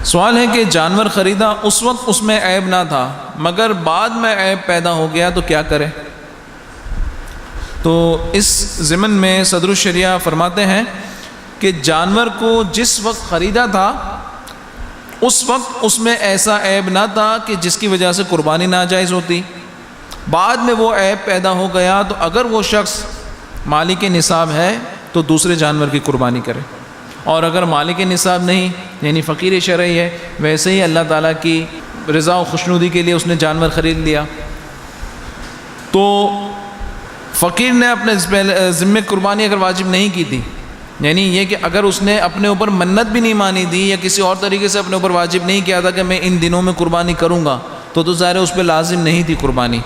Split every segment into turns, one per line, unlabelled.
سوال ہے کہ جانور خریدا اس وقت اس میں عیب نہ تھا مگر بعد میں عیب پیدا ہو گیا تو کیا کرے؟ تو اس ضمن میں صدر الشریعہ فرماتے ہیں کہ جانور کو جس وقت خریدا تھا اس وقت اس میں ایسا عیب نہ تھا کہ جس کی وجہ سے قربانی ناجائز ہوتی، بعد میں وہ عیب پیدا ہو گیا تو اگر وہ شخص مالک نصاب ہے تو دوسرے جانور کی قربانی کرے، اور اگر مالک نصاب نہیں یعنی فقیر شرعی ہے، ویسے ہی اللہ تعالیٰ کی رضا و خوشنودی کے لیے اس نے جانور خرید لیا، تو فقیر نے اپنے ذمے قربانی اگر واجب نہیں کی تھی، یعنی یہ کہ اگر اس نے اپنے اوپر منت بھی نہیں مانی دی یا کسی اور طریقے سے اپنے اوپر واجب نہیں کیا تھا کہ میں ان دنوں میں قربانی کروں گا، تو ظاہر ہے اس پہ لازم نہیں تھی قربانی،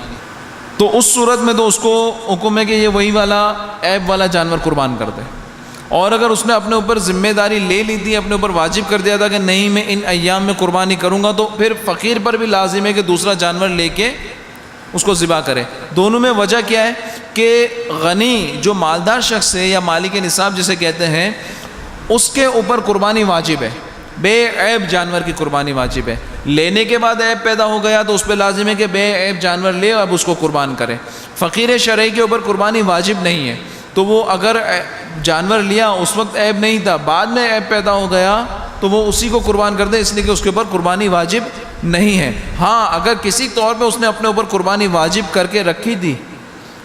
تو اس صورت میں تو اس کو حکم ہے کہ یہ وہی والا عیب والا جانور قربان کر دے۔ اور اگر اس نے اپنے اوپر ذمہ داری لے لی تھی، اپنے اوپر واجب کر دیا تھا کہ نہیں میں ان ایام میں قربانی کروں گا، تو پھر فقیر پر بھی لازم ہے کہ دوسرا جانور لے کے اس کو ذبح کرے۔ دونوں میں وجہ کیا ہے کہ غنی جو مالدار شخص ہے یا مالک نصاب جسے کہتے ہیں، اس کے اوپر قربانی واجب ہے، بے عیب جانور کی قربانی واجب ہے۔ لینے کے بعد عیب پیدا ہو گیا تو اس پہ لازم ہے کہ بے عیب جانور لے اور اب اس کو قربان کرے۔ فقیر شرعی کے اوپر قربانی واجب نہیں ہے، تو وہ اگر جانور لیا اس وقت عیب نہیں تھا، بعد میں عیب پیدا ہو گیا تو وہ اسی کو قربان کر دے، اس لیے کہ اس کے اوپر قربانی واجب نہیں ہے۔ ہاں اگر کسی طور پہ اس نے اپنے اوپر قربانی واجب کر کے رکھی تھی،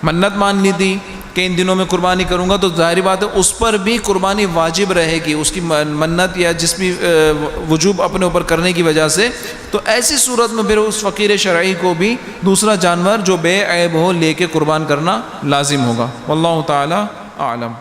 منت مان لی تھی کہ ان دنوں میں قربانی کروں گا، تو ظاہری بات ہے اس پر بھی قربانی واجب رہے گی، اس کی منت یا جس بھی وجوب اپنے اوپر کرنے کی وجہ سے، تو ایسی صورت میں پھر اس فقیر شرعی کو بھی دوسرا جانور جو بے عیب ہو لے کے قربان کرنا لازم ہوگا۔ واللہ تعالی اعلم۔